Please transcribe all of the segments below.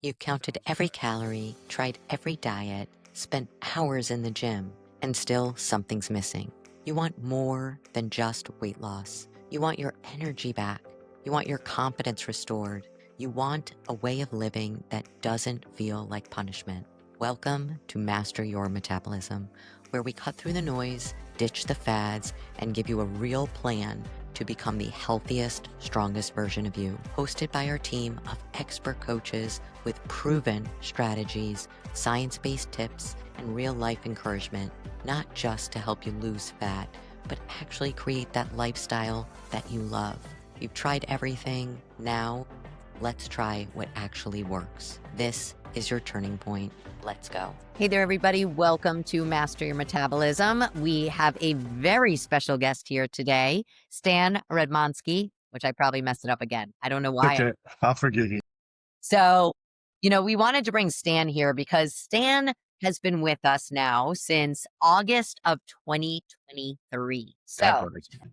You've counted every calorie, tried every diet, spent hours in the gym, and still something's missing. You want more than just weight loss. You want your energy back. You want your confidence restored. You want a way of living that doesn't feel like punishment. Welcome to Master Your Metabolism, where we cut through the noise, ditch the fads, and give you a real plan to become the healthiest, strongest version of you. Hosted by our team of expert coaches with proven strategies, science-based tips, and real-life encouragement, not just to help you lose fat, but actually create that lifestyle that you love. You've tried everything. Now, let's try what actually works. This is your turning point. Let's go. Hey there, everybody. Welcome to Master Your Metabolism. We have a very special guest here today, Stan Radomski, which I probably messed it up again. I don't know why. Okay, I'll forgive you. So, we wanted to bring Stan here because Stan has been with us now since August of 2023. So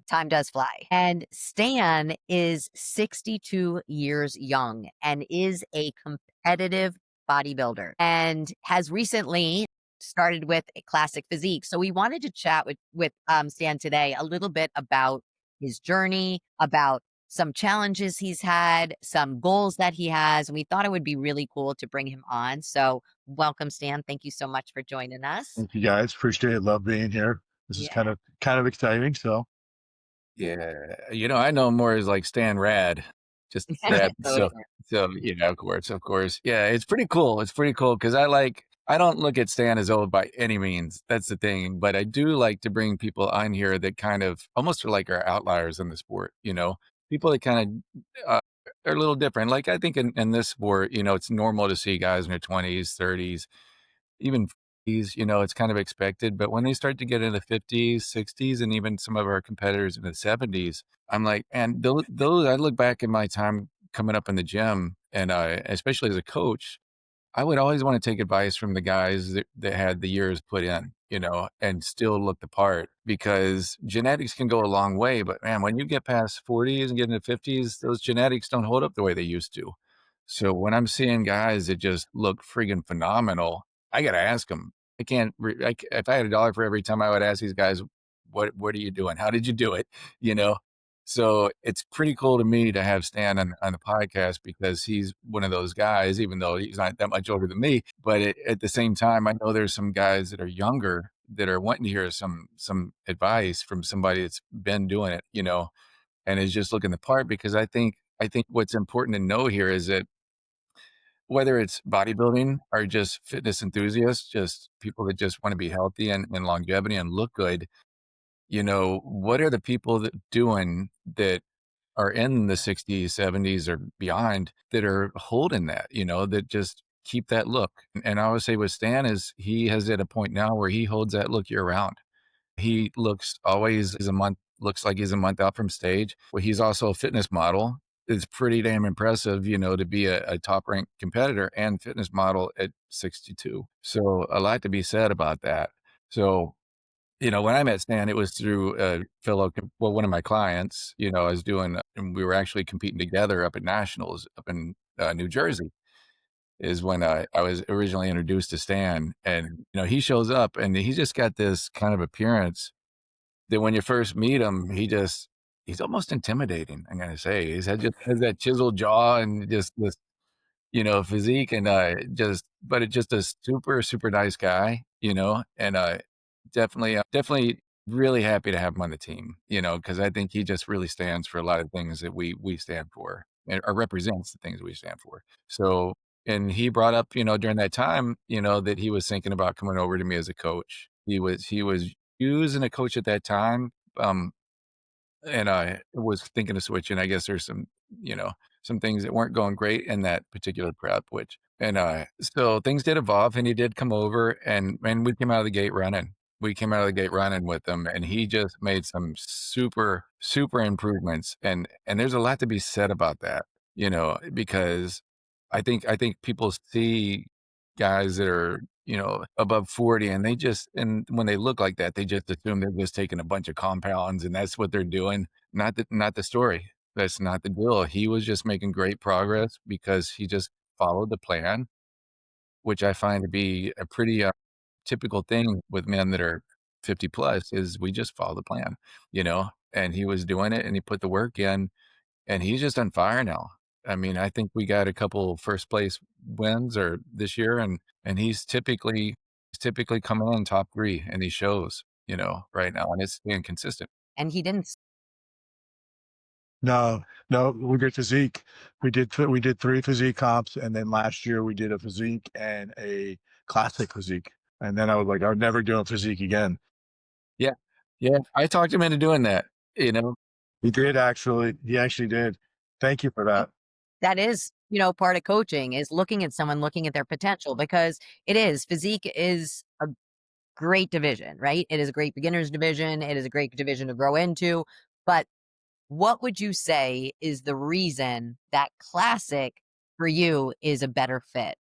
time does fly. And Stan is 62 years young and is a competitive bodybuilder and has recently started with a classic physique. So we wanted to chat with Stan today a little bit about his journey, about some challenges he's had, some goals that he has, and we thought it would be really cool to bring him on. So welcome, Stan. Thank you so much for joining us. Thank you guys. Appreciate it. Love being here. This is kind of exciting. So Yeah, I know him more as like Stan Rad, just Rad. So of course. Yeah, it's pretty cool. It's pretty cool because I don't look at Stan as old by any means. That's the thing. But I do like to bring people on here that kind of almost are like our outliers in the sport, people that kind of are a little different. Like I think in this sport, it's normal to see guys in their 20s, 30s, even 40s, it's kind of expected. But when they start to get into 50s, 60s, and even some of our competitors in the 70s, I'm like, and those I look back in my time coming up in the gym, and especially as a coach, I would always want to take advice from the guys that had the years put in, and still look the part, because genetics can go a long way. But man, when you get past 40s and get into 50s, those genetics don't hold up the way they used to. So when I'm seeing guys that just look friggin' phenomenal, I got to ask them. I can't, if I had $1 for every time I would ask these guys, what are you doing? How did you do it? You know? So it's pretty cool to me to have Stan on the podcast, because he's one of those guys, even though he's not that much older than me. But at the same time, I know there's some guys that are younger that are wanting to hear some advice from somebody that's been doing it, and is just looking the part. Because I think what's important to know here is that whether it's bodybuilding or just fitness enthusiasts, just people that just want to be healthy and longevity and look good, what are the people that doing that are in the 60s, 70s or beyond that are holding that, that just keep that look. And I always say with Stan is he has at a point now where he holds that look year round. He looks looks like he's a month out from stage. Well, he's also a fitness model. It's pretty damn impressive, to be a top ranked competitor and fitness model at 62. So a lot to be said about that. So, when I met Stan, it was through one of my clients, I was doing, and we were actually competing together up at nationals up in New Jersey, is when I was originally introduced to Stan. And, he shows up and he's just got this kind of appearance that when you first meet him, he's almost intimidating. I'm going to say just has that chiseled jaw and just this, physique, and but it's just a super, super nice guy, and definitely really happy to have him on the team, because I think he just really stands for a lot of things that we stand for, or represents the things we stand for. So, and he brought up, during that time, that he was thinking about coming over to me as a coach. He was using a coach at that time. And I was thinking of switching. I guess there's some things that weren't going great in that particular prep, so things did evolve, and he did come over, and we came out of the gate running. We came out of the gate running with him, and he just made some super, super improvements. And there's a lot to be said about that, because I think people see guys that are, above 40, and and when they look like that, they just assume they're just taking a bunch of compounds and that's what they're doing. Not the story. That's not the deal. He was just making great progress because he just followed the plan, which I find to be a pretty typical thing with men that are 50 plus is we just follow the plan, and he was doing it and he put the work in and he's just on fire now. I mean, I think we got a couple first place wins or this year and he's typically coming in top 3 in these shows, right now, and it's being consistent. And he didn't. No, no, we did physique. We did 3 physique comps, and then last year we did a physique and a classic physique. And then I was like, I'm never doing physique again. Yeah. Yeah. I talked him into doing that, He did actually. He actually did. Thank you for that. That is, part of coaching is looking at someone, looking at their potential, because physique is a great division, right? It is a great beginner's division. It is a great division to grow into. But what would you say is the reason that classic for you is a better fit?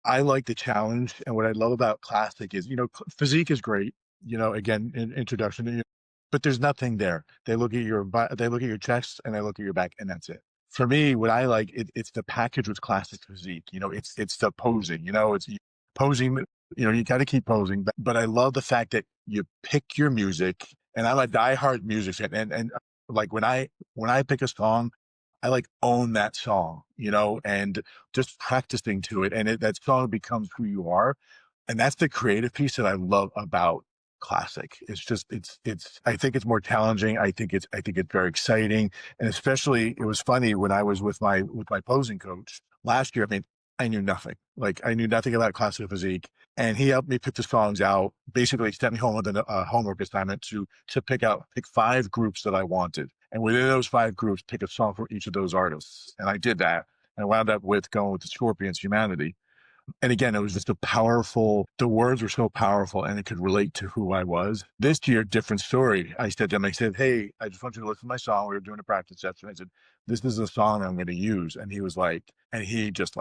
I like the challenge, and what I love about classic is, physique is great. Again, in introduction, but there's nothing there. They look at they look at your chest, and they look at your back, and that's it. For me, what I like, it's the package with classic physique. It's the posing. It's posing. You got to keep posing. But I love the fact that you pick your music, and I'm a diehard music fan, and like when I pick a song, I like own that song, and just practicing to it, and that song becomes who you are, and that's the creative piece that I love about classic. I think it's more challenging. I think it's very exciting, and especially it was funny when I was with my posing coach last year. I mean, I knew nothing. Like I knew nothing about classical physique, and he helped me pick the songs out. Basically, sent me home with a homework assignment to pick 5 groups that I wanted, and within those 5 groups, pick a song for each of those artists. And I did that, and I wound up with going with the Scorpions' "Humanity." And again, it was just the words were so powerful and it could relate to who I was. This year, different story. I said to him, hey, I just want you to listen to my song. We were doing a practice session. I said, this is a song I'm going to use. And he was like, he goes,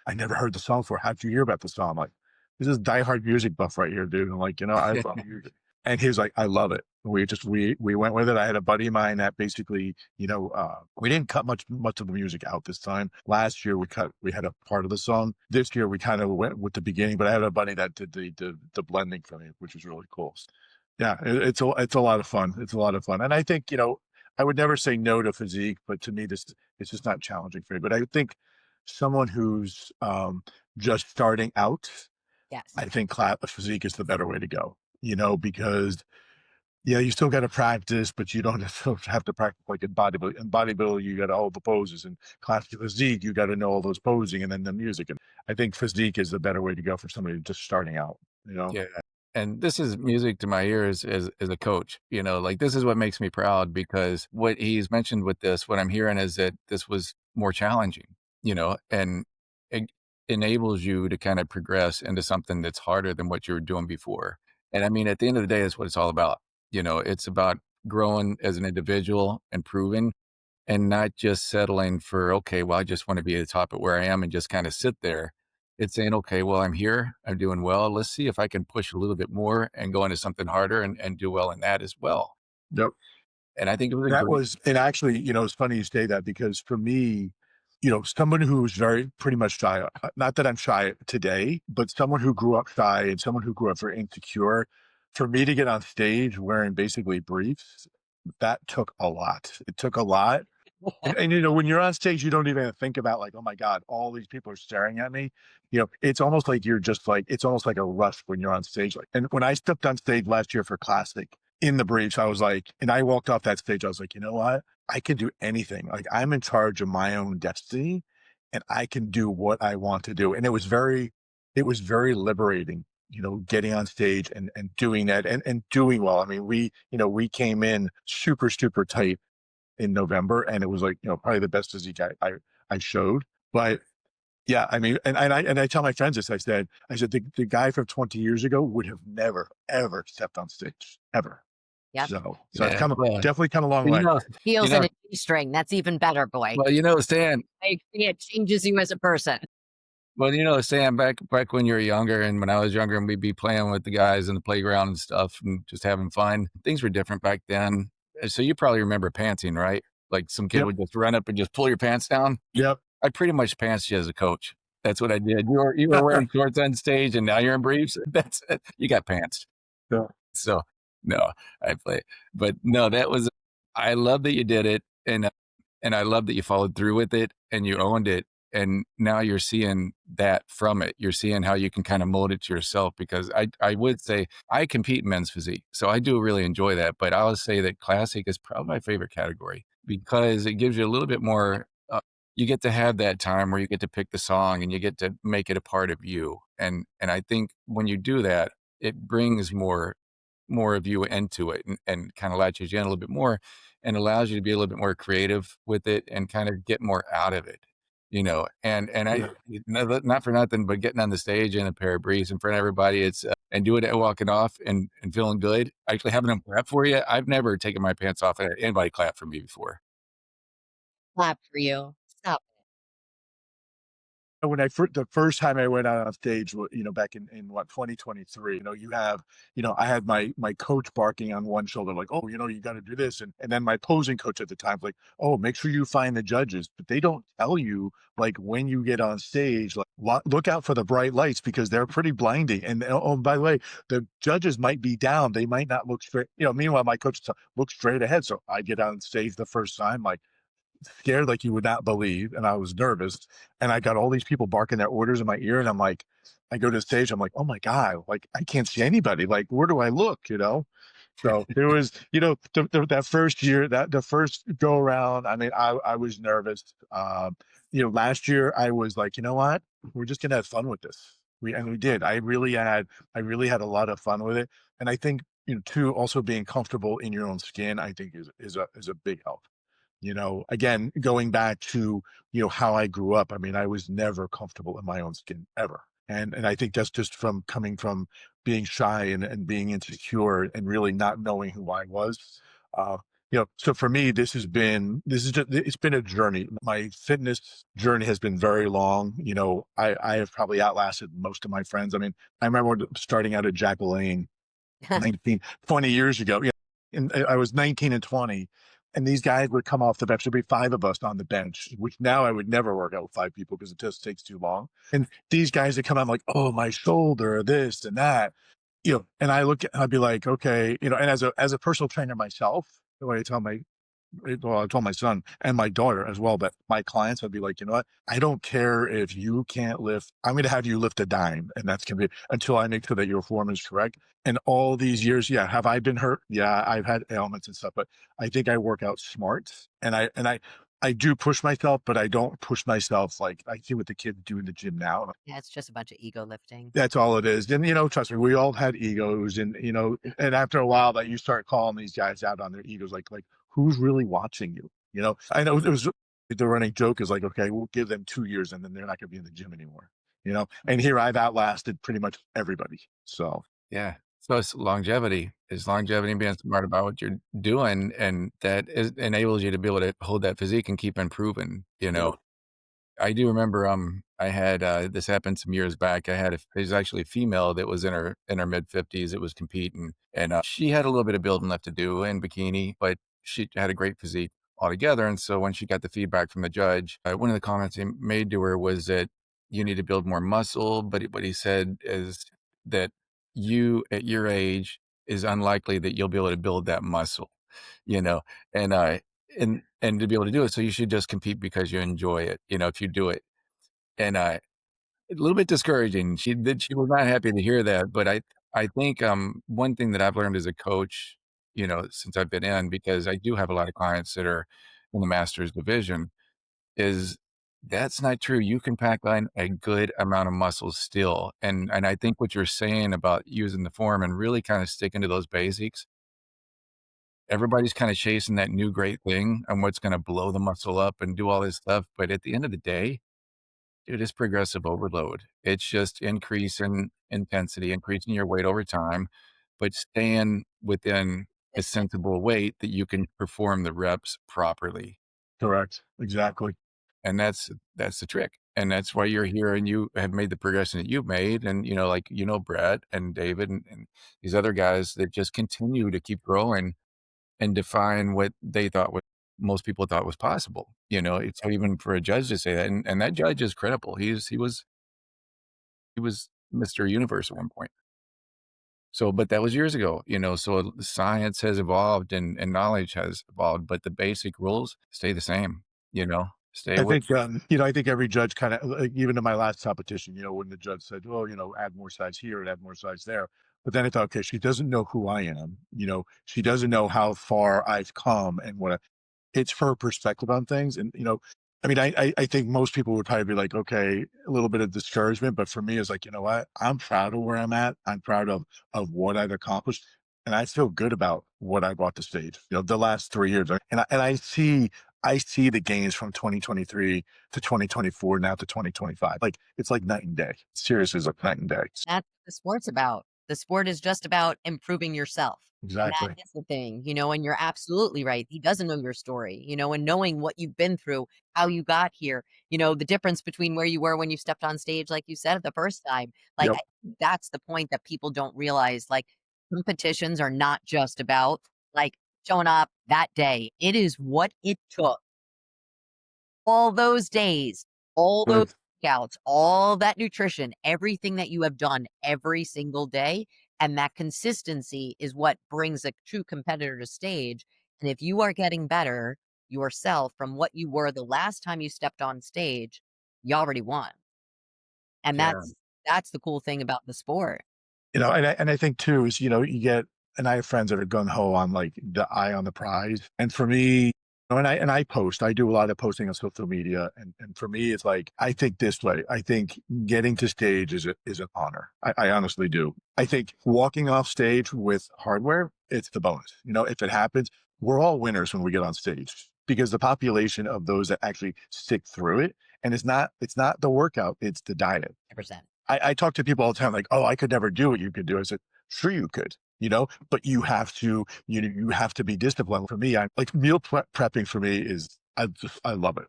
I never heard the song before. How'd you hear about the song? I'm like, this is diehard music buff right here, dude. I'm like, I love music. And he was like, I love it. We went with it. I had a buddy of mine that basically, we didn't cut much of the music out this time. Last year we had a part of the song. This year we kind of went with the beginning, but I had a buddy that did the blending for me, which was really cool. Yeah, it's a lot of fun. It's a lot of fun. And I think, I would never say no to physique, but to me, it's just not challenging for me. But I think someone who's just starting out, Yes. I think physique is the better way to go, because yeah, you still got to practice, but you don't have to practice like in bodybuilding. In bodybuilding, you got all the poses, and classic physique, you got to know all those posing and then the music. And I think physique is the better way to go for somebody just starting out. Yeah. And this is music to my ears as a coach, like this is what makes me proud because what he's mentioned with this, what I'm hearing is that this was more challenging, and it enables you to kind of progress into something that's harder than what you were doing before. And I mean, at the end of the day, that's what it's all about. It's about growing as an individual, improving, and not just settling for, okay, well, I just want to be at the top of where I am and just kind of sit there. It's saying, okay, well, I'm here, I'm doing well. Let's see if I can push a little bit more and go into something harder and do well in that as well. Yep. And I think it was That was, and actually, it's funny you say that because for me, someone who's pretty much shy, not that I'm shy today, but someone who grew up shy and someone who grew up very insecure, for me to get on stage wearing basically briefs, that took a lot. It took a lot. And when you're on stage, you don't even think about like, oh my God, all these people are staring at me. It's almost like it's almost like a rush when you're on stage. And when I stepped on stage last year for Classic in the briefs, I was like, and I walked off that stage, I was like, you know what? I can do anything. Like I'm in charge of my own destiny and I can do what I want to do. And it was very liberating, getting on stage and doing that and doing well. I mean, we came in super, super tight in November, and it was like, probably the best physique I showed. But yeah, I mean, and I tell my friends this, I said the guy from 20 years ago would have never, ever stepped on stage, ever. Yep. So Yeah, I've definitely come a long way. Heels and a G-string. That's even better, boy. Well, Stan, It changes you as a person. well, Stan, back when you were younger and when I was younger and we'd be playing with the guys in the playground and stuff and just having fun, things were different back then. So you probably remember pantsing, right? Like some kid Yep. would just run up and just pull your pants down. Yep. I pretty much pantsed you as a coach. That's what I did. You were wearing shorts on stage, and now you're in briefs. That's it. You got pantsed. Yeah. So no, I play, but no, that was. I love that you did it, and I love that you followed through with it and you owned it. And now you're seeing that from it. You're seeing how you can kind of mold it to yourself because I would say I compete in men's physique. So I do really enjoy that. But I'll say that classic is probably my favorite category because it gives you a little bit more. You get to have that time where you get to pick the song and you get to make it a part of you. And I think when you do that, it brings more of you into it and kind of latches you in a little bit more and allows you to be a little bit more creative with it and kind of get more out of it, and Yeah. not for nothing, but getting on the stage in a pair of briefs in front of everybody, it's and doing it walking off and feeling good, actually having them clap for you. I've never taken my pants off and had anybody clap for me before. Clap for you. Stop. When the first time I went out on stage, back in what 2023, I had my coach barking on one shoulder, like, oh, you got to do this, and then my posing coach at the time, like, oh, make sure you find the judges, but they don't tell you like when you get on stage, like, look out for the bright lights because they're pretty blinding, and oh, by the way, the judges might be down, they might not look straight. Meanwhile, my coach look straight ahead, so I get on stage the first time, like scared like you would not believe, and I was nervous, and I got all these people barking their orders in my ear, and I'm like, I go to the stage, I'm like, oh my god, like I can't see anybody. Like, where do I look? So it was, that first year, that the first go around. I mean, I was nervous. Last year I was like, you know what, we're just gonna have fun with this. We did. I really had a lot of fun with it, and I think too, also being comfortable in your own skin, I think is a big help. Again, going back to, how I grew up, I mean, I was never comfortable in my own skin ever. And I think that's just from coming from being shy and being insecure and really not knowing who I was. Uh, so for me, it's been a journey. My fitness journey has been very long. I have probably outlasted most of my friends. I mean, I remember starting out at Jackalane 19, 20 years ago. Yeah. And I was 19 and 20. And these guys would come off the bench. There'd be five of us on the bench, which now I would never work out with five people because it just takes too long. And these guys that come out, I'm like, oh, my shoulder, this and that. And I'd be like, okay, and as a personal trainer myself, the way I tell I told my son and my daughter as well, but my clients, I'd be like, you know what? I don't care if you can't lift. I'm going to have you lift a dime, and that's going to be until I make sure that your form is correct. And all these years, yeah, have I been hurt? Yeah, I've had ailments and stuff, but I think I work out smart, and I do push myself, but I don't push myself like I see what the kids do in the gym now. Yeah, it's just a bunch of ego lifting. That's all it is. And, trust me, we all had egos, and after a while that you start calling these guys out on their egos, like who's really watching you? I know it was the running joke is like, okay, we'll give them 2 years and then they're not going to be in the gym anymore, and here I've outlasted pretty much everybody. So Yeah. So it's longevity. It's longevity and being smart about what you're doing, and enables you to be able to hold that physique and keep improving. I do remember, I had, this happened some years back. There's actually a female that was in her mid-50s that was competing, and, she had a little bit of building left to do in bikini, but she had a great physique altogether, and so when she got the feedback from the judge, one of the comments he made to her was that you need to build more muscle, but what he said is that you, at your age, is unlikely that you'll be able to build that muscle, you know, and, and to be able to do it, so you should just compete because you enjoy it, if you do it. And, a little bit discouraging. She was not happy to hear that, but I think, one thing that I've learned as a coach, since I've been in, because I do have a lot of clients that are in the masters division, is that's not true. You can pack on a good amount of muscle still, and I think what you're saying about using the form and really kinda sticking to those basics, everybody's kinda chasing that new great thing and what's gonna blow the muscle up and do all this stuff, but at the end of the day, dude, it's progressive overload. It's just increasing intensity, increasing your weight over time, but staying within a sensible weight that you can perform the reps properly, correct, exactly. and that's the trick, and that's why you're here and you have made the progression that you've made, and, like, Brett and David and these other guys that just continue to keep growing and define what they thought was most people thought was possible. It's even for a judge to say that, and that judge is credible. He was Mr. Universe at one point. So, but that was years ago. So science has evolved and knowledge has evolved, but the basic rules stay the same. Stay I away. think, I think every judge kind of, like, even in my last competition, when the judge said, well, add more sides here and add more sides there. But then I thought, okay, she doesn't know who I am. She doesn't know how far I've come and it's her perspective on things. And, I mean, I think most people would probably be like, okay, a little bit of discouragement. But for me, it's like, you know what? I'm proud of where I'm at. I'm proud of what I've accomplished. And I feel good about what I brought to stage, the last 3 years. And I see the gains from 2023 to 2024 now to 2025. Like it's like night and day. Seriously, it's like night and day. That's what the sport's about. The sport is just about improving yourself. And that Exactly. is the thing, and you're absolutely right. He doesn't know your story, and knowing what you've been through, how you got here, the difference between where you were when you stepped on stage, like you said, the first time. Like, Yep. that's the point that people don't realize. Like, competitions are not just about like showing up that day. It is what it took all those days, all those Good. workouts, all that nutrition, everything that you have done every single day. And that consistency is what brings a true competitor to stage. And if you are getting better yourself from what you were the last time you stepped on stage, you already won. And Yeah. that's the cool thing about the sport. And I think too is, and I have friends that are gung ho on like the eye on the prize. And for me, and I post, I do a lot of posting on social media. And for me, it's like, I think this way. I think getting to stage is an honor. I honestly do. I think walking off stage with hardware, it's the bonus. If it happens, we're all winners when we get on stage because the population of those that actually stick through it, and it's not the workout, it's the diet. 100%. I talk to people all the time, like, "Oh, I could never do what you could do." I said, "Sure, you could, but you have to be disciplined." For me, I like prepping. For me is I love it,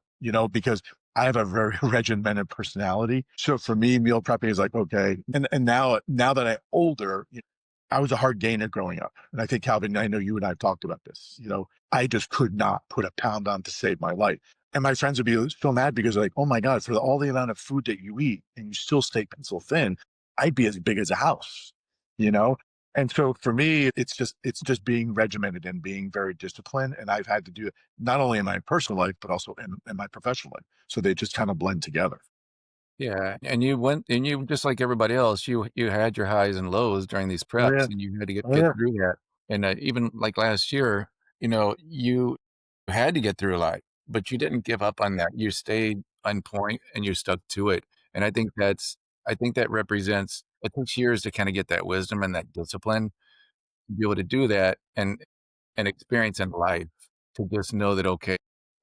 because I have a very regimented personality. So for me, meal prepping is like okay, and now that I'm older, I was a hard gainer growing up, and I think Calvin, I know you and I have talked about this. I just could not put a pound on to save my life. And my friends would be so mad because they're like, oh my God, for all the amount of food that you eat and you still stay pencil thin, I'd be as big as a house, you know? And so for me, it's just being regimented and being very disciplined. And I've had to do it not only in my personal life, but also in my professional life. So they just kind of blend together. Yeah, and you just like everybody else, you had your highs and lows during these Oh preps, yeah. and you had to get Oh get yeah. through that. And, even like last year, you had to get through a lot, but you didn't give up on that. You stayed on point and you stuck to it. And I think that represents it takes years to kinda get that wisdom and that discipline to be able to do that and experience in life to just know that, okay,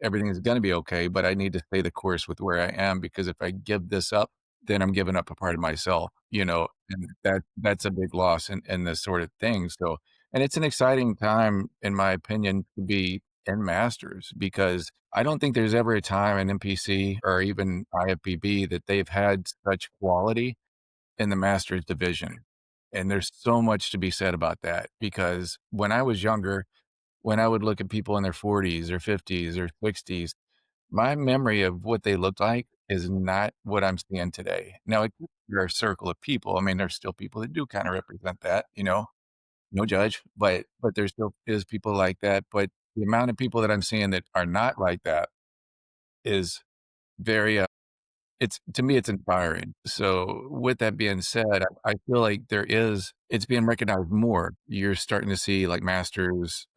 everything is gonna be okay, but I need to stay the course with where I am because if I give this up, then I'm giving up a part of myself, and that's a big loss in this sort of thing, so and it's an exciting time, in my opinion, to be in masters because I don't think there's ever a time in NPC or even IFBB that they've had such quality in the masters division, and there's so much to be said about that because when I was younger, when I would look at people in their 40s or 50s or 60s, my memory of what they looked like is not what I'm seeing today. Now, it could be a circle of people. I mean, there's still people that do kinda represent that, no judge, but there still is people like that, but the amount of people that I'm seeing that are not like that is very, it's to me, it's inspiring. So, with that being said, I feel like it's being recognized more. You're starting to see, like, masters,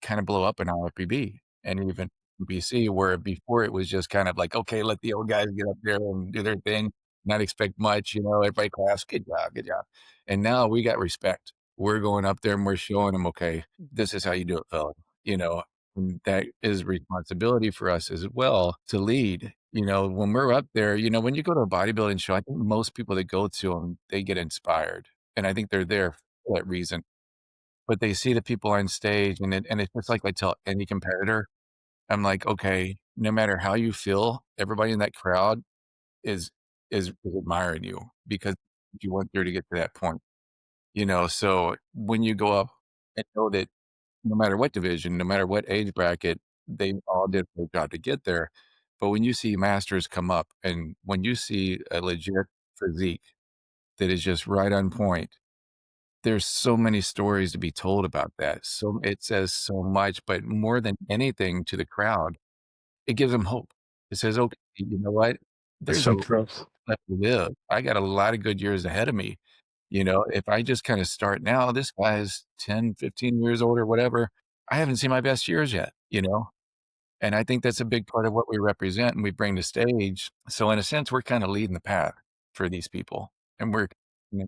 kinda blow up in IFBB and even BC, where before it was just kind of like, "Okay, let the old guys get up there and do their thing, not expect much," everybody claps, good job." And now we got respect. We're going up there and we're showing them, "Okay, this is how you do it, fella," you know? And that is responsibility for us as well to lead. When we're up there, when you go to a bodybuilding show, I think most people that go to them, they get inspired, and I think they're there for that reason. But they see the people on stage, and it's just like I tell any competitor, I'm like, "Okay, no matter how you feel, everybody in that crowd is is admiring you because you went through to get to that point." So when you go up and know that no matter what division, no matter what age bracket, they all did a good job to get there. But when you see masters come up and when you see a legit physique that is just right on point, there's so many stories to be told about that. So it says so much, but more than anything to the crowd, it gives them hope. It says, "Okay, you know what? That's There's a so lot true. left to live. I got a lot of good years ahead of me. You know, if I just kinda start now, this guy is 10, 15 years old or whatever. I haven't seen my best years yet," you know? And I think that's a big part of what we represent and we bring to stage. So in a sense, we're kinda leading the path for these people, and we're in a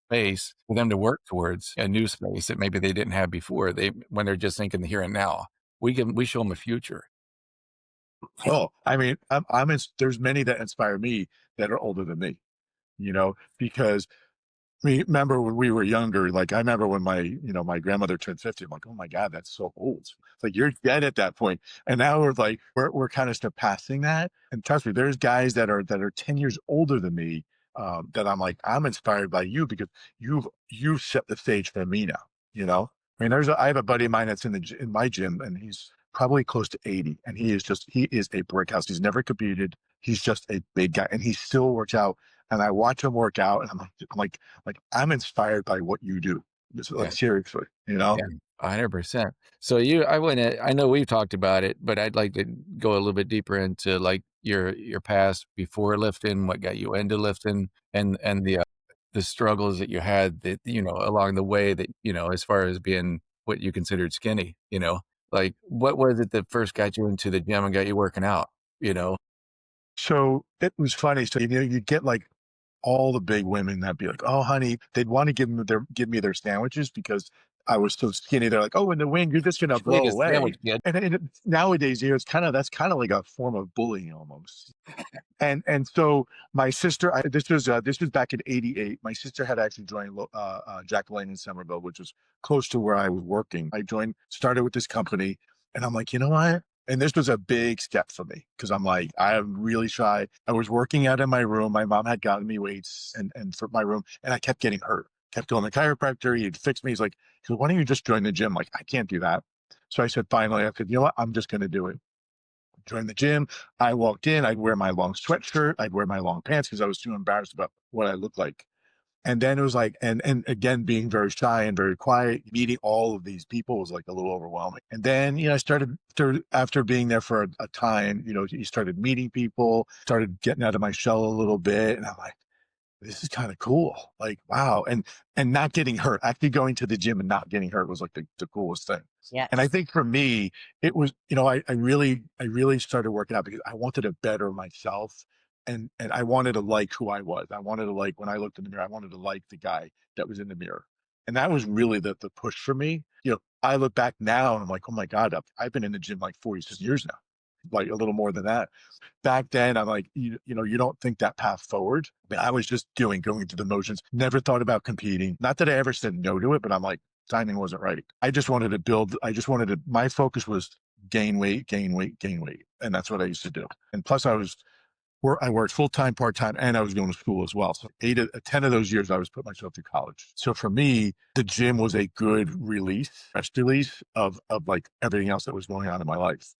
space for them to work towards a new space that maybe they didn't have before. When they're just thinking the here and now. We show them a future. Oh, I mean, there's many that inspire me that are older than me, because remember when we were younger, like I remember when my grandmother turned 50. I'm like, oh my God, that's so old. It's like you're dead at that point. And now we're like, we're kind of surpassing that. And trust me, there's guys that are 10 years older than me, that I'm like, I'm inspired by you because you've set the stage for me now, you know? I mean, I have a buddy of mine that's in my gym and he's probably close to 80 and he is a brick house. He's never competed. He's just a big guy and he still works out and I watch him work out and I'm like, I'm inspired by what you do. Like Yeah. seriously, Yeah, 100%. So I know we've talked about it, but I'd like to go a little bit deeper into like your past before lifting, what got you into lifting and the struggles that you had that, along the way that, as far as being what you considered skinny, like what was it that first got you into the gym and got you working out, you know? So it was funny. So you'd get like all the big women that'd be like, "Oh, honey," they'd want to give me their sandwiches because I was so skinny. They're like, "Oh, in the wind, you're just gonna Should we blow get a away." sandwich, kid? And nowadays, that's kind of like a form of bullying almost. And so my sister, this was back in '88. My sister had actually joined Jackalane in Somerville, which was close to where I was working. I started with this company, and I'm like, you know what? And this was a big step for me because I'm like, I'm really shy. I was working out in my room. My mom had gotten me weights and for my room, and I kept getting hurt. Kept going to the chiropractor. He'd fix me. He's like, why don't you just join the gym? Like, I can't do that. So I said, finally, I said, you know what? I'm just going to do it. Join the gym. I walked in. I'd wear my long sweatshirt. I'd wear my long pants because I was too embarrassed about what I looked like. And then it was like, and again, being very shy and very quiet, meeting all of these people was like a little overwhelming. And then, I started after being there for a time, you started meeting people, started getting out of my shell a little bit. And I'm like, this is kind of cool. Like, wow. And not getting hurt, actually going to the gym and not getting hurt was like the coolest thing. Yes. And I think for me, it was, I really started working out because I wanted to better myself. And I wanted to like who I was. I wanted to like when I looked in the mirror, I wanted to like the guy that was in the mirror. And that was really the push for me. I look back now and I'm like, oh my God, I've been in the gym like 46 years now, like a little more than that. Back then, I'm like, you don't think that path forward. I mean, I was just going through the motions, never thought about competing. Not that I ever said no to it, but I'm like, timing wasn't right. I just wanted to my focus was gain weight, gain weight, gain weight. And that's what I used to do. And plus I worked full time, part time, and I was going to school as well. So 10 of those years, I was putting myself through college. So for me, the gym was a good stress release of like everything else that was going on in my life.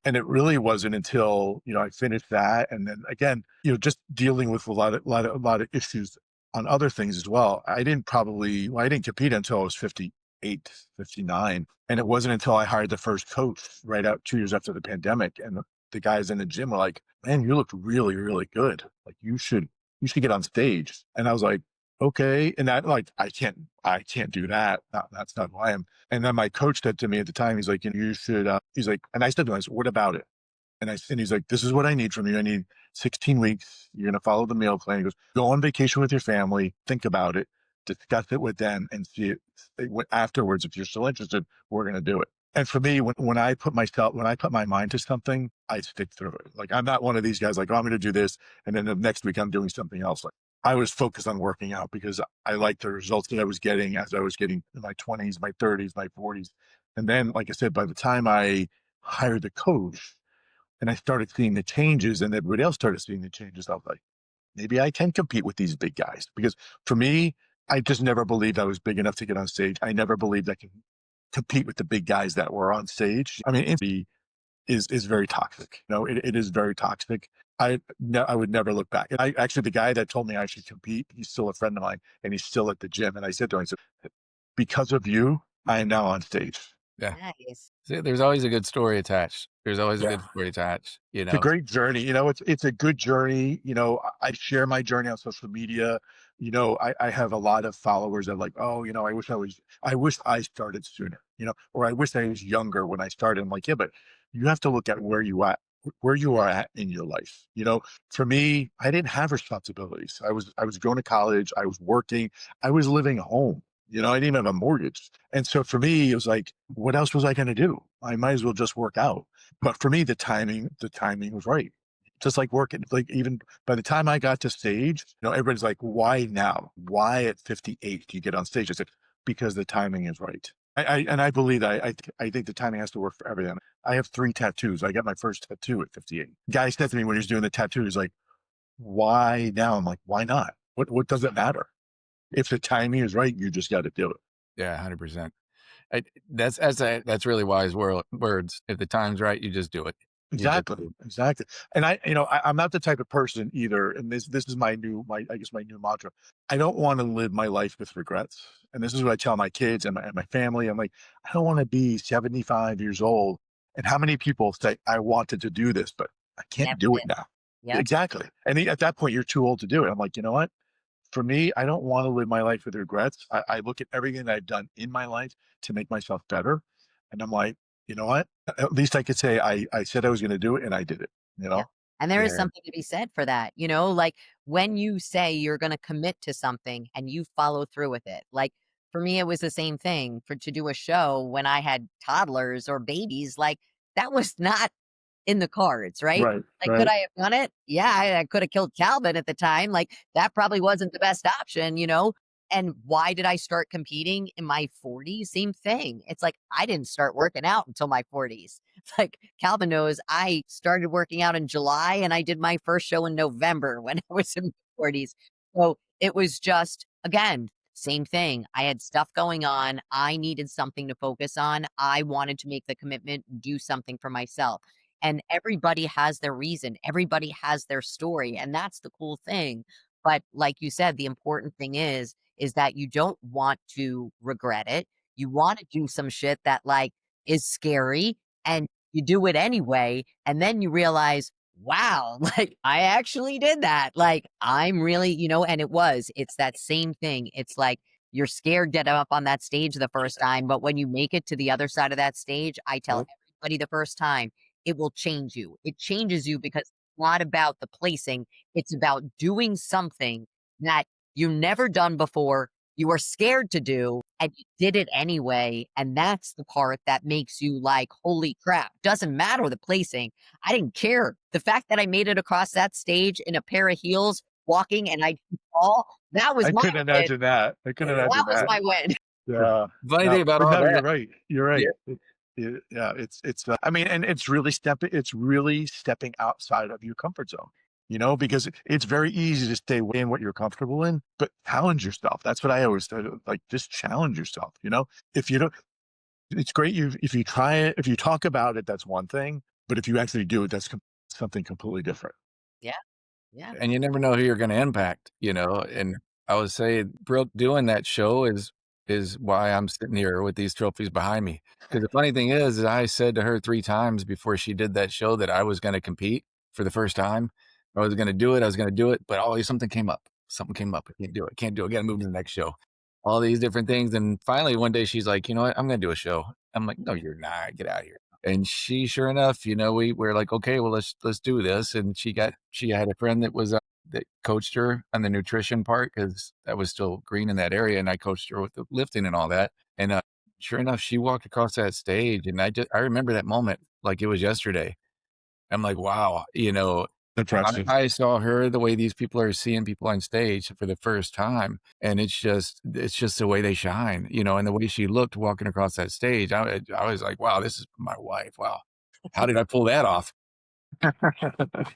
And it really wasn't until I finished that, and then again, just dealing with a lot of issues on other things as well. I didn't compete until I was 58, 59. And it wasn't until I hired the first coach right out 2 years after the pandemic. And the guys in the gym were like, man, you look really, really good. Like you should get on stage. And I was like, okay. And that like, I can't do that. No, that's not who I am. And then my coach said to me at the time, he's like, you should, he's like, and I said to him, I said, what about it? And he's like, this is what I need from you. I need 16 weeks. You're going to follow the meal plan. He goes, go on vacation with your family, think about it, discuss it with them and see it afterwards. If you're still interested, we're going to do it. And for me, when I put my mind to something, I stick through it. Like, I'm not one of these guys like, oh, I'm going to do this. And then the next week I'm doing something else. Like, I was focused on working out because I liked the results that I was getting as I was getting in my 20s, my 30s, my 40s. And then, like I said, by the time I hired the coach, and I started seeing the changes and everybody else started seeing the changes, I was like, maybe I can compete with these big guys. Because for me, I just never believed I was big enough to get on stage. I never believed I could compete with the big guys that were on stage. I mean, is very toxic. It is very toxic. I would never look back. And I actually, the guy that told me I should compete, he's still a friend of mine, and he's still at the gym. And I said to him, I said, because of you, I am now on stage. Yeah. Nice. See, there's always a good story attached. There's always a Yeah. good story attached, you It's a know? great journey. It's a good journey. I share my journey on social media. I have a lot of followers that are like, oh, I wish I started sooner, or I wish I was younger when I started. I'm like, yeah, but you have to look at where you are at in your life. For me, I didn't have responsibilities. I was going to college. I was working. I was living home. I didn't even have a mortgage. And so for me, it was like, what else was I going to do? I might as well just work out. But for me, the timing was right. Just like working, like even by the time I got to stage, everybody's like, why now? Why at 58 do you get on stage? I said, because the timing is right. And I believe that I think the timing has to work for everything. I have 3 tattoos. I got my first tattoo at 58. Guy said to me when he was doing the tattoo, he's like, why now? I'm like, why not? What does it matter? If the timing is right, you just got to do it. Yeah, 100%. That's really wise words. If the time's right, you just do it. You just Exactly. do it. Exactly. And I'm not the type of person either. And this is I guess my new mantra. I don't want to live my life with regrets. And this is what I tell my kids and my family. I'm like, I don't want to be 75 years old. And how many people say I wanted to do this, but I can't Never do it did. now. Yep. Exactly. And at that point, you're too old to do it. I'm like, you know what? For me, I don't want to live my life with regrets. I look at everything that I've done in my life to make myself better. And I'm like, you know what? At least I could say I said I was going to do it and I did it, you Yeah. know? And there is Yeah. something to be said for that, like when you say you're going to commit to something and you follow through with it. Like for me, it was the same thing to do a show when I had toddlers or babies. Like that was not in the cards, right? Right, Like, could right. I have done it? Yeah, I could have killed Calvin at the time. Like, that probably wasn't the best option. And why did I start competing in my 40s? Same thing. It's like I didn't start working out until my 40s. Like Calvin knows I started working out in July and I did my first show in November when I was in my 40s. So it was just, again, same thing. I had stuff going on. I needed something to focus on. I wanted to make the commitment, do something for myself. And everybody has their reason. Everybody has their story. And that's the cool thing. But like you said, the important thing is that you don't want to regret it. You want to do some shit that like is scary and you do it anyway. And then you realize, wow, like I actually did that. Like I'm really, and it's that same thing. It's like you're scared to get up on that stage the first time. But when you make it to the other side of that stage, I tell everybody the first time, it will change you. It changes you because it's not about the placing. It's about doing something that you never done before. You were scared to do and you did it anyway. And that's the part that makes you like, holy crap, doesn't matter the placing. I didn't care. The fact that I made it across that stage in a pair of heels walking and I didn't fall, that was I my couldn't win. imagine that. I couldn't That imagine was that. my win. Yeah. Funny thing No, about but all no, you're that. right. You're right. Yeah. Yeah, I mean, and it's really stepping outside of your comfort zone, because it's very easy to stay in what you're comfortable in, but challenge yourself. That's what I always say, like, just challenge yourself. If you don't, it's great. If you try it, if you talk about it, that's one thing, but if you actually do it, that's something completely different. Yeah. Yeah. And you never know who you're going to impact, and I would say Brooke doing that show is why I'm sitting here with these trophies behind me. Because the funny thing is I said to her 3 times before she did that show that I was going to compete for the first time. I was going to do it. I was going to do it, but always something came up. Something came up. I can't do it. Can't do it. Got to move to the next show. All these different things, and finally one day she's like, "You know what? I'm going to do a show." I'm like, "No, you're not. Get out of here." And she, sure enough, we're like, okay, well, let's do this. And she had a friend that coached her on the nutrition part because that was still green in that area, and I coached her with the lifting and all that. And sure enough, she walked across that stage, and I remember that moment like it was yesterday. I'm like, wow, Impressive. I saw her the way these people are seeing people on stage for the first time, and it's just the way they shine, and the way she looked walking across that stage. I was like, wow, this is my wife. Wow, how did I pull that off?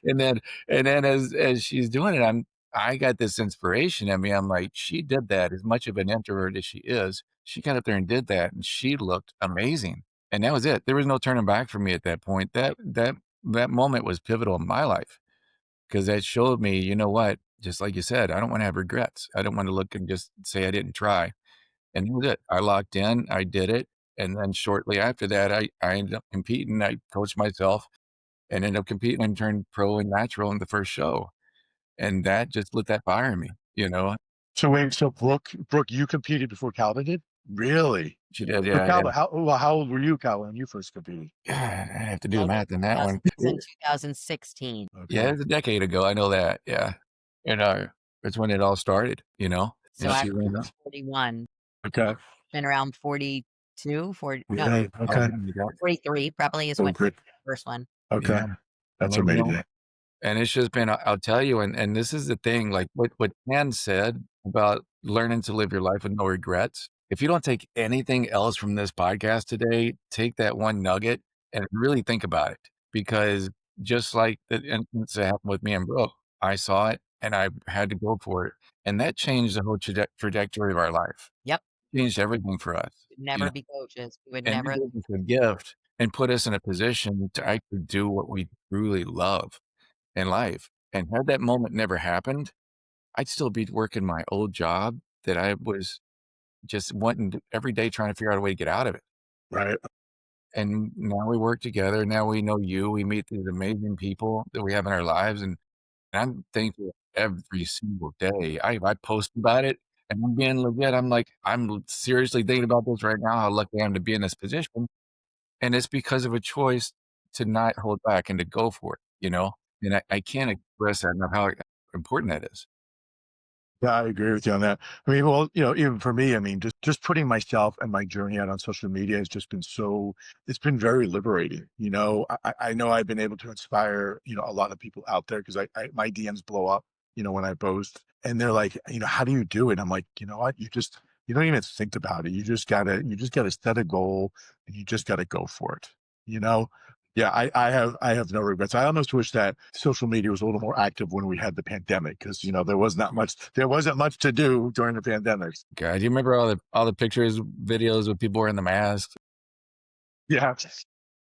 And then as she's doing it, I got this inspiration in me. I'm like, she did that. As much of an introvert as she is, she got up there and did that, and she looked amazing. And that was it. There was no turning back for me at that point. That moment was pivotal in my life because that showed me, you know what? Just like you said, I don't wanna have regrets. I don't wanna look and just say I didn't try. And that was it. I locked in, I did it, and then shortly after that, I ended up competing. I coached myself and ended up competing and turned pro and natural in the first show, and that just lit that fire in me, you know? So wait, so Brooke, you competed before Calvin did? Really? She did, So yeah, yeah. Calvin, how old were you, Calvin, when you first competed? God, I have to do the August math on that one. 2000 in 2016. Yeah, Okay. it's a decade ago, I know that, yeah. And, it's when it all started, you know? So And I she ran up. was 41, Okay. been around 42, 40, no, Yeah. Oh, Okay. there you go. 43 probably is Oh, when great. the first one. Okay. Yeah, That's and, you know, amazing. and it's just been I'll tell you, and this is the thing, like, what Ann said about learning to live your life with no regrets. If you don't take anything else from this podcast today, take that one nugget and really think about it, because just like the instance that happened with me and Brooke, I saw it, and I had to go for it, and that changed the whole trajectory of our life. Yep. Changed everything for us, We'd you know, never be coaches. We would and it never. gave us a gift and put us in a position to actually do what we truly love in life. And had that moment never happened, I'd still be working my old job that I was just wanting to every day trying to figure out a way to get out of it. Right. And now we work together. Now we know you. We meet these amazing people that we have in our lives, and I'm thankful every single day. I post about it, and I'm being legit. I'm like, I'm seriously thinking about this right now, how lucky I am to be in this position, and it's because of a choice to not hold back and to go for it, you know? And I can't express that enough how important that is. Yeah, I agree with you on that. I mean, well, even for me, I mean, just putting myself and my journey out on social media has just been it's been very liberating. I know I've been able to inspire, a lot of people out there because my DMs blow up, when I post and they're like, how do you do it? I'm like, you know what? You don't even think about it. You just gotta set a goal and you just gotta go for it, you know? Yeah, I have no regrets. I almost wish that social media was a little more active when we had the pandemic because there wasn't much to do during the pandemic. God, do you remember all the pictures, videos of people wearing the masks? Yeah,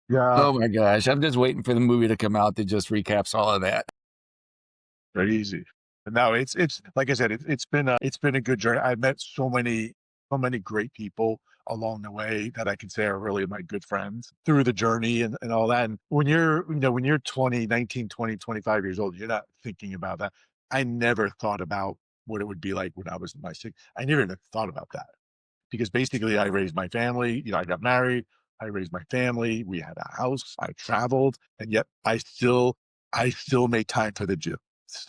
yeah, Oh my gosh, I'm just waiting for the movie to come out that just recaps all of that. very easy. But no, it's like I said, it's been a good journey. I've met so many great people along the way that I can say are really my good friends through the journey and all that. And when you're 20, 19, 20, 25 years old, you're not thinking about that. I never thought about what it would be like when I was in my six. I never even thought about that because basically I raised my family, I got married, I raised my family, we had a house, I traveled, and yet I still made time for the gym.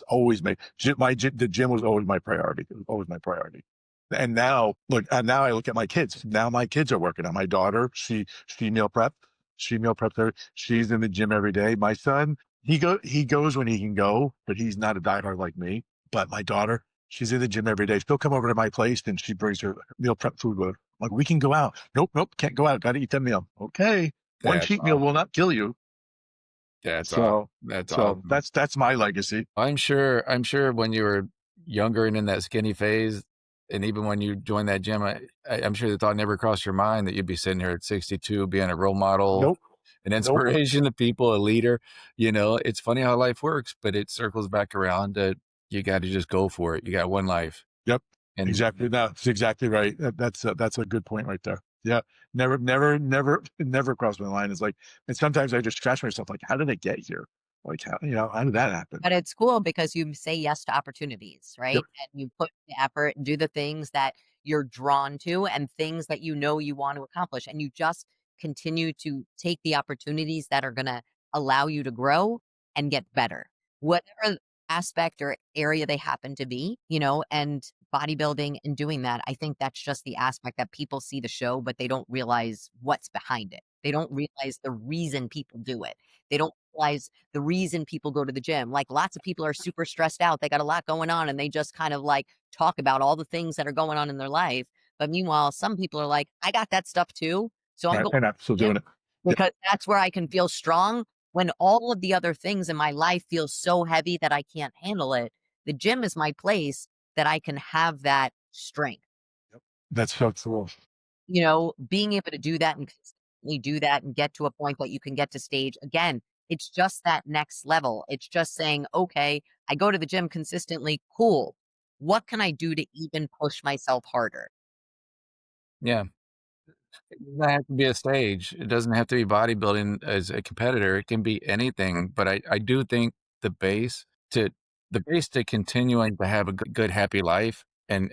Always made the gym was always my priority. It was always my priority. And now I look at my kids. Now my kids are working out. My daughter, she meal prep. She meal preps her. She's in the gym every day. My son, he goes when he can go, but he's not a diehard like me. But my daughter, she's in the gym every day. She'll come over to my place and she brings her meal prep food with her. Like, we can go out. Nope, nope, can't go out. Got to eat that meal. Okay. One That's cheat meal will awesome. not kill you. That's awesome. So, That's so awesome. that's my legacy. I'm sure when you were younger and in that skinny phase, and even when you joined that gym, I'm sure the thought never crossed your mind that you'd be sitting here at 62 being a role model, Nope, an nope. inspiration to people, a leader. It's funny how life works, but it circles back around that you got to just go for it. You got one life. Yep, And exactly. That's exactly right. That's a good point right there. Yeah, never, never, never, never crossed my mind. It's like, and sometimes I just scratch myself, like, how did I get here? Like, how did that happen? But it's cool because you say yes to opportunities, Yep, right? And you put the effort and do the things that you're drawn to and things that you know you want to accomplish. And you just continue to take the opportunities that are going to allow you to grow and get better, whatever aspect or area they happen to be, and bodybuilding and doing that. I think that's just the aspect that people see the show, but they don't realize what's behind it. They don't realize the reason people do it. They don't realize the reason people go to the gym. Like lots of people are super stressed out. They got a lot going on and they just kind of like talk about all the things that are going on in their life. But meanwhile, some people are like, I got that stuff too. So I'm right, going and I'm still to the doing gym it. Yep, because that's where I can feel strong when all of the other things in my life feel so heavy that I can't handle it. The gym is my place that I can have that strength, yep. That's so cool. being able to do that and consistently do that and get to a point that you can get to stage again, it's just that next level. It's just saying, okay, I go to the gym consistently. Cool. What can I do to even push myself harder? Yeah. It doesn't have to be a stage. It doesn't have to be bodybuilding as a competitor. It can be anything. But I do think the base to the base to continuing to have a good, happy life and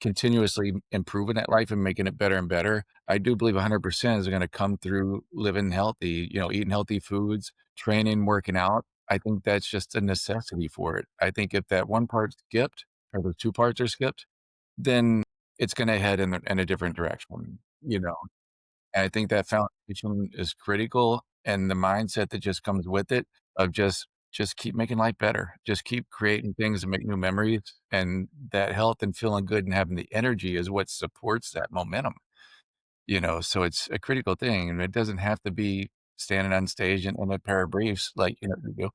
continuously improving that life and making it better and better, I do believe 100% is going to come through living healthy, eating healthy foods, training, working out. I think that's just a necessity for it. I think if that one part's skipped or the two parts are skipped, then it's gonna head in a different direction, and I think that foundation is critical, and the mindset that just comes with it of just keep making life better. Just keep creating things and make new memories, and that health and feeling good and having the energy is what supports that momentum, so it's a critical thing, and it doesn't have to be standing on stage in a pair of briefs like, you do.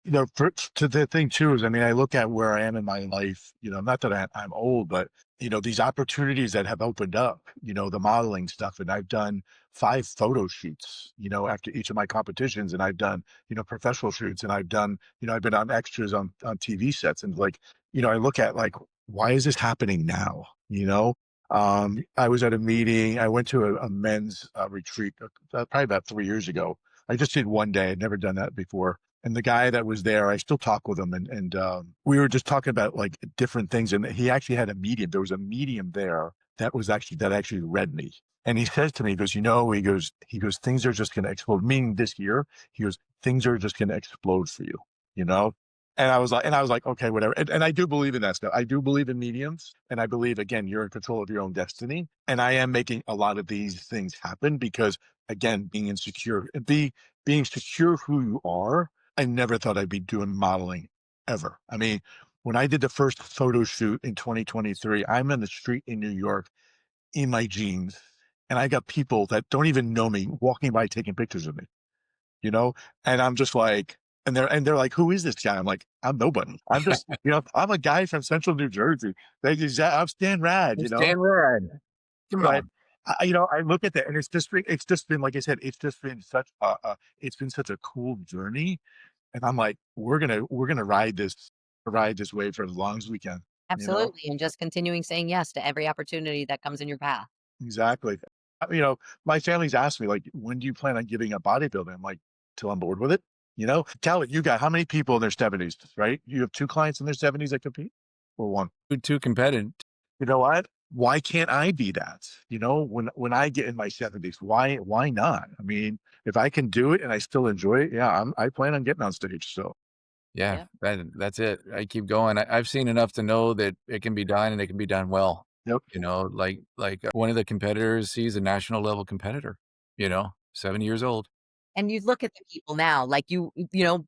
To the thing too is, I mean, I look at where I am in my life, not that I'm old, but, these opportunities that have opened up, the modeling stuff. And I've done 5 photo shoots, after each of my competitions. And I've done, professional shoots. And I've been on extras on TV sets. And like, I look at like, why is this happening now? I was at a meeting, I went to a men's retreat probably about 3 years ago. I just did one day. I'd never done that before. And the guy that was there, I still talk with him, and we were just talking about like different things. And he actually had a medium. There was a medium there that actually read me. And he says to me, he goes, he goes, things are just going to explode. Meaning this year, he goes, things are just going to explode for you, you know. And I was like, okay, whatever. And I do believe in that stuff. I do believe in mediums, and I believe again, you're in control of your own destiny. And I am making a lot of these things happen because again, being secure who you are. I never thought I'd be doing modeling ever. I mean, when I did the first photo shoot in 2023, I'm in the street in New York in my jeans, and I got people that don't even know me walking by taking pictures of me, you know? And I'm just like, and they're like, who is this guy? I'm like, I'm nobody. I'm just, I'm a guy from central New Jersey. I'm Stan Rad, Stand red. Come but on. I look at that, and it's just been, like I said, it's been such a cool journey. And I'm like, we're gonna ride this wave for as long as we can, you know? Absolutely. And just continuing saying yes to every opportunity that comes in your path. Exactly. My family's asked me, like, when do you plan on giving up bodybuilding? I'm like, till I'm bored with it. Tell it, you got how many people in their 70s, right? You have 2 clients in their 70s that compete, or 1? Too competitive. You know what? Why can't I be that? When I get in my 70s, why not? I mean, if I can do it and I still enjoy it, yeah, I plan on getting on stage. So, Yeah, Yeah. that's it. I keep going. I've seen enough to know that it can be done and it can be done well. yep. One of the competitors, he's a national level competitor, 70 years old. And you look at the people now, like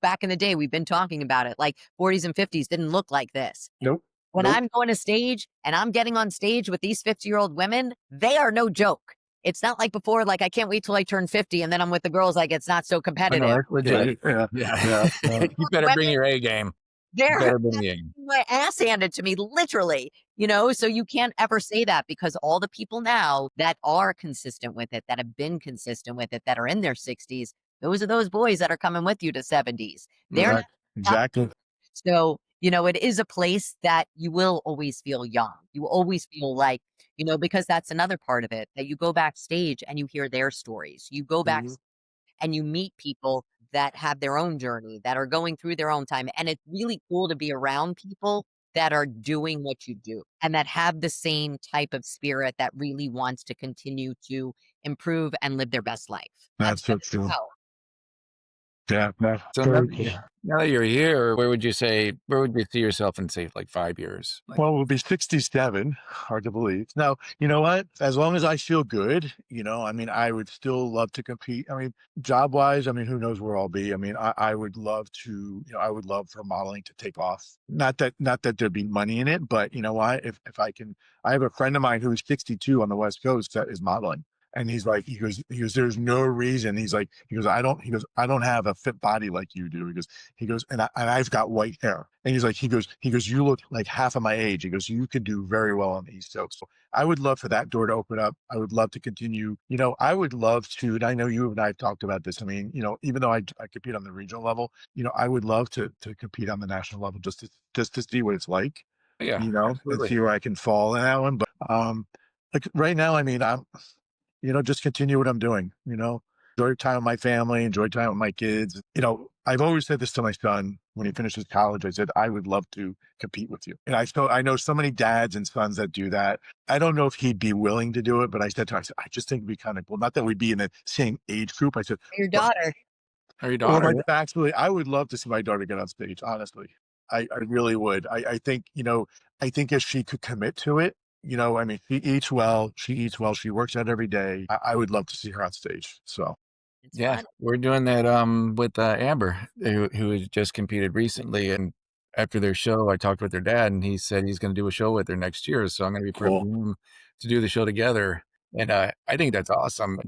back in the day, we've been talking about it, like 40s and 50s didn't look like this. Nope. When Nope. I'm going to stage and I'm getting on stage with these 50-year-old women, they are no joke. It's not like before, like I can't wait till I turn 50 and then I'm with the girls like it's not so I know, competitive. that's legit. Yeah. Yeah. Yeah. You better bring your A game. You They're better bring the A game. my ass handed to me, literally, so you can't ever say that because all the people now that are consistent with it, that have been consistent with it, that are in their 60s, those are those boys that are coming with you to 70s. They're not. Exactly. Exactly. So, it is a place that you will always feel young. You will always feel like, because that's another part of it that you go backstage and you hear their stories. You go back Mhm. and you meet people that have their own journey, that are going through their own time. And it's really cool to be around people that are doing what you do and that have the same type of spirit that really wants to continue to improve and live their best life. That's That's good so as true. well. Yeah. No, So now, very cool. now that you're here, where would you see yourself in, say, like 5 years? Like, Well, we'll be 67. Hard to believe. Now, you know what? As long as I feel good, I mean, I would still love to compete. I mean, job wise, I mean, who knows where I'll be? I mean, I would love to, I would love for modeling to take off. Not that there'd be money in it, but you know what? If I can, I have a friend of mine who's 62 on the West Coast that is modeling. And he goes, there's no reason. I don't have a fit body like you do. He goes, and I've got white hair. And he goes, you look like half of my age. He goes, you could do very well on the East Coast. So I would love for that door to open up. I would love to continue. I would love to, and I know you and I have talked about this. I mean, even though I compete on the regional level, I would love to compete on the national level just to see what it's like, Yeah, and absolutely. see where I can fall in that one. But like right now, I mean, I'm just continue what I'm doing, enjoy time with my family, enjoy time with my kids. I've always said this to my son when he finishes college. I said, I would love to compete with you. And I know so many dads and sons that do that. I don't know if he'd be willing to do it, but I said to him, I just think it'd be kind of cool. Not that we'd be in the same age group. I said, Your but, daughter. Or your or daughter. like actually, I would love to see my daughter get on stage. Honestly, I really would. I think, I think if she could commit to it, I mean, she eats well, she works out every day. I would love to see her on stage. So It's Yeah, fun. we're doing that with Amber, who has just competed recently. And after their show, I talked with their dad, and he said he's going to do a show with her next year. So I'm going to be cool. prepping him to do the show together. And I think that's awesome.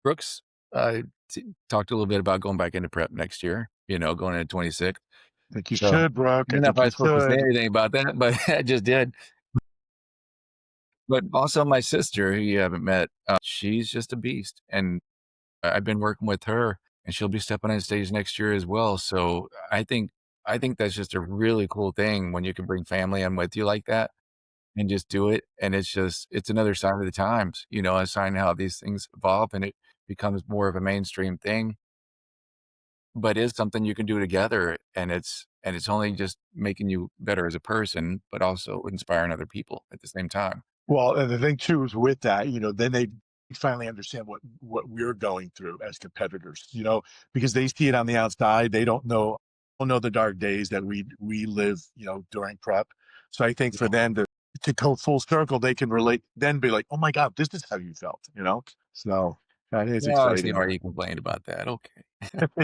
Brooks talked a little bit about going back into prep next year. Going into 26. I think you So should, Brooke. I I don't know if think I you was supposed to say should. anything about that, but I just did. But also my sister, who you haven't met, she's just a beast, and I've been working with her, and she'll be stepping on stage next year as well. So I think that's just a really cool thing when you can bring family in with you like that and just do it. And it's another sign of the times, a sign how these things evolve and it becomes more of a mainstream thing, but is something you can do together. And it's only just making you better as a person, but also inspiring other people at the same time. Well, and the thing too is with that, then they finally understand what we're going through as competitors, because they see it on the outside. They don't know the dark days that we live, during prep. So I think for them to go full circle, they can relate, then be like, oh my God, this is how you felt. So that is Yeah, I see exciting. why you complained about that. Okay.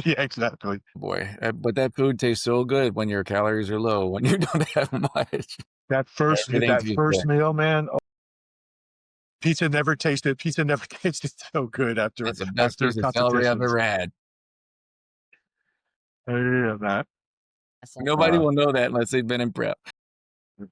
Yeah, exactly. Boy, but that food tastes so good when your calories are low, when you don't have much. That first Everything that tastes first good. meal, man. Oh, pizza never tasted so good after That's the best piece of celery I've competitions. ever had. Yeah, that Awesome. Nobody will know that unless they've been in prep.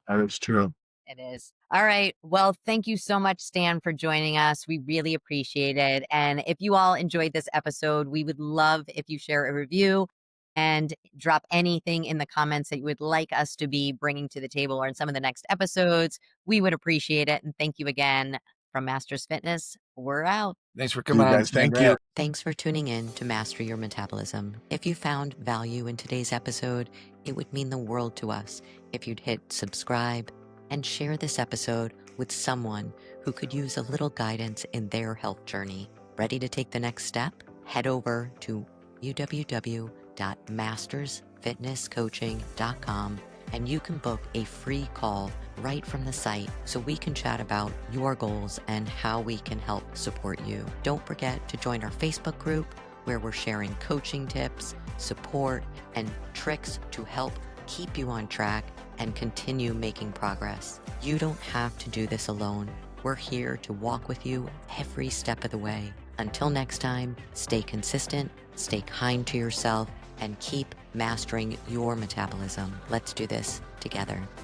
that is true. It is. All right. Well, thank you so much, Stan, for joining us. We really appreciate it. And if you all enjoyed this episode, we would love if you share a review and drop anything in the comments that you would like us to be bringing to the table or in some of the next episodes. We would appreciate it. And thank you again from Masters Fitness. We're out. Thanks for You coming on, guys, thank you. Sandra. Thanks for tuning in to Master Your Metabolism. If you found value in today's episode, it would mean the world to us if you'd hit subscribe and share this episode with someone who could use a little guidance in their health journey. Ready to take the next step? Head over to www.mastersfitnesscoaching.com and you can book a free call right from the site so we can chat about your goals and how we can help support you. Don't forget to join our Facebook group where we're sharing coaching tips, support, and tricks to help keep you on track and continue making progress. You don't have to do this alone. We're here to walk with you every step of the way. Until next time, stay consistent, stay kind to yourself, and keep mastering your metabolism. Let's do this together.